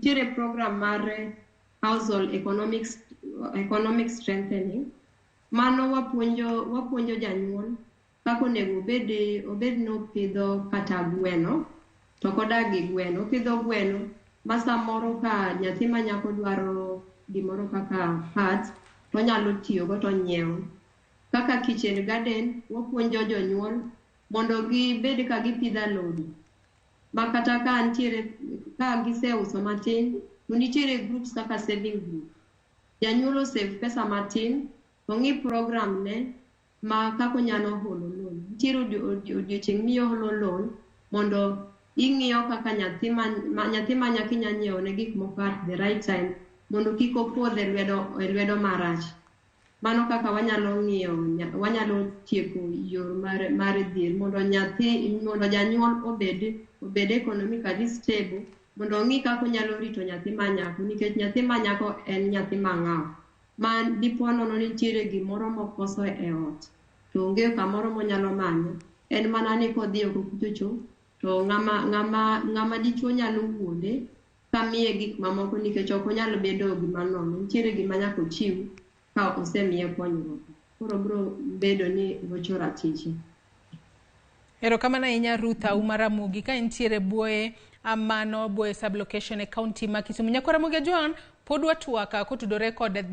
nitiere program mar household economic strengthening. Mano wapuonjo janyuol kako nego obed no pidho kata gweno to kodagi gweno pidho gweno masa moro ka nyathi manyako dwaro gimoro kaka parts to nyalo tiyo go to nyiewo. Kaka kitchen garden wapuonjo jonyuol mondo gibed ka gipidho alodi makata ka nitiere ka giseuso matin to nitiere groups kaka saving group. Janyuol save pesa matin to ngi program ne ma kako nyalo holo loan. Nitiere odiochieng' miyo holo loan mondo ing'iyo kaka nyathi ma nyaki nyanyiewo ne gik moko at the right time mondo kik opodhe lwedo marach. Mano kaka wanyalo tieko yor mar dhier mondo janyuol obed economically stable mondo ng'i kako nyalo rito nyathi manyako nikech nyathi manyako en nyathi mang'aw ma dipo nono nitiere gimoro mokoso e ot to onge kamoro monyalo manyo en mana ni kodhi oko kuchocho to ng'ama dichuo nyalo wuonde kamiye gik mamoko nikech ok onyalo bedo gima nono. Nitiere gima nyako chiw ka osemiye konyruok. Koro bro bedo ni gocho ratiche. Erokamano ahinya Ruth Auma Ramogi ka nitiere buoye amano buoye sublocation e county ma Kisumu. Nyakora Ramogi Joan pod watwaka kotudore kod